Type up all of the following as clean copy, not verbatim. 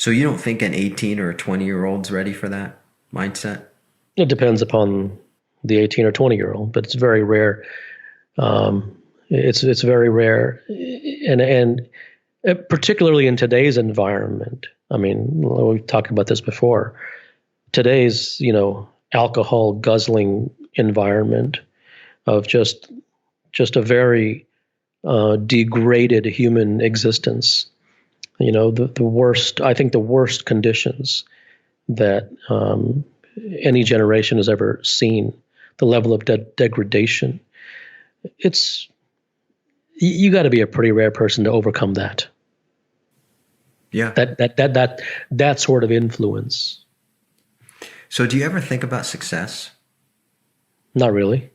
So you don't think an 18 or a 20-year-old's ready for that mindset? It depends upon the 18 or 20-year-old, but it's very rare. It's very rare, and particularly in today's environment. I mean, we've talked about this before. Today's, alcohol guzzling environment of just a very degraded human existence. The worst. I think the worst conditions that any generation has ever seen. The level of degradation. It's you got to be a pretty rare person to overcome that. Yeah. That sort of influence. So do you ever think about success? Not really.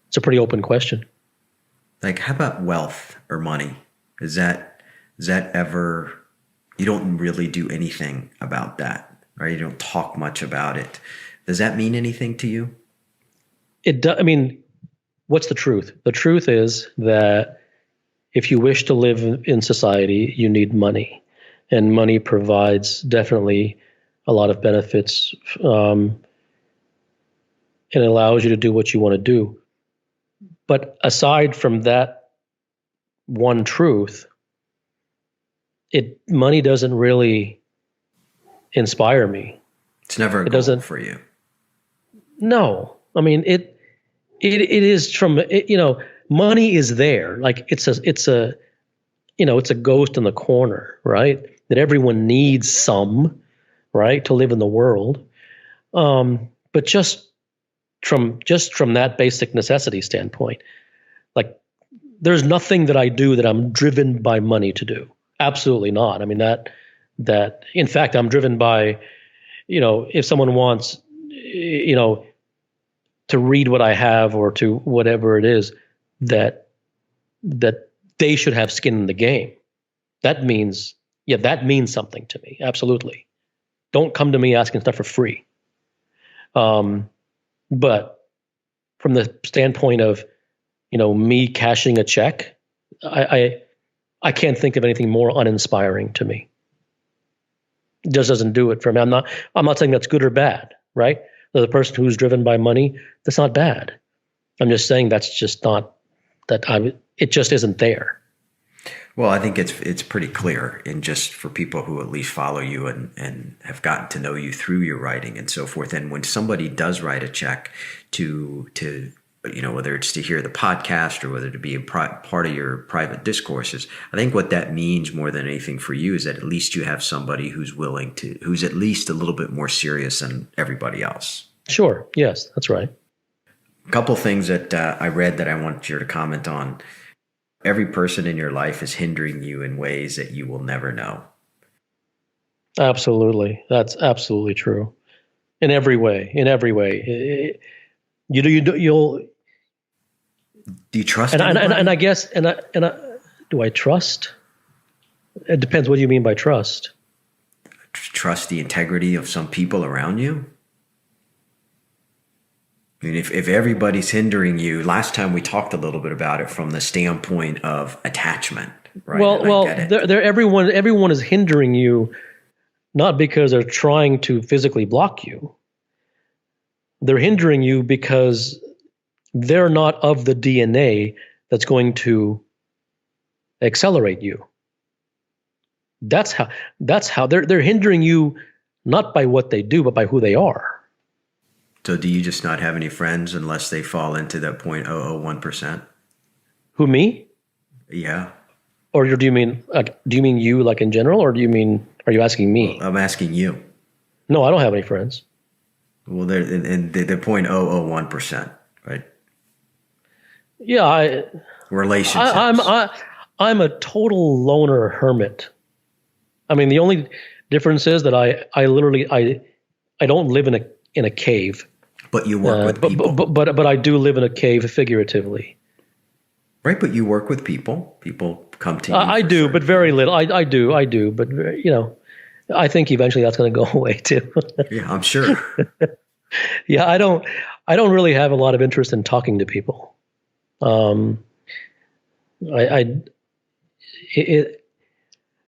It's a pretty open question. Like, how about wealth or money? Is that ever, you don't really do anything about that, right? You don't talk much about it. Does that mean anything to you? It does. I mean, what's the truth? The truth is that if you wish to live in society, you need money, and money provides definitely a lot of benefits. It allows you to do what you want to do. But aside from that one truth, money doesn't really inspire me. It's never a goal for you. No, I mean it is from money is there, like it's a ghost in the corner, right? That everyone needs some, right, to live in the world. But just from that basic necessity standpoint, like there's nothing that I do that I'm driven by money to do. Absolutely not. I mean that in fact I'm driven by, if someone wants, to read what I have or to whatever it is, that they should have skin in the game. That means something to me. Absolutely. Don't come to me asking stuff for free. But from the standpoint of, me cashing a check, I can't think of anything more uninspiring to me. It just doesn't do it for me. I'm not saying that's good or bad, right? The person who's driven by money, that's not bad. I'm just saying that's just not it just isn't there. Well, I think it's pretty clear, and just for people who at least follow you and have gotten to know you through your writing and so forth. And when somebody does write a check to whether it's to hear the podcast or whether to be a part of your private discourses, I think what that means more than anything for you is that at least you have somebody who's at least a little bit more serious than everybody else. Sure. Yes, that's right. A couple things that I read that I want you to comment on. Every person in your life is hindering you in ways that you will never know. Absolutely. That's absolutely true. In every way. You'll. Do you trust? And I guess do I trust? It depends. What do you mean by trust? Trust the integrity of some people around you. I mean, if everybody's hindering you, last time we talked a little bit about it from the standpoint of attachment, right? Well, everyone is hindering you, not because they're trying to physically block you. They're hindering you because they're not of the DNA that's going to accelerate you. That's how they're hindering you, not by what they do, but by who they are. So do you just not have any friends unless they fall into that 0.001%? Who, me? Yeah. Or do you mean you, like in general, or are you asking me? Well, I'm asking you. No, I don't have any friends. Well, they're 0.001%, right? Yeah, relationships. I'm a total loner hermit. I mean, the only difference is that I literally don't live in a cave. But you work with people. But I do live in a cave figuratively. Right, but you work with people. People come to you. I do, but very little. I do, but I think eventually that's going to go away too. Yeah, I'm sure. Yeah, I don't really have a lot of interest in talking to people.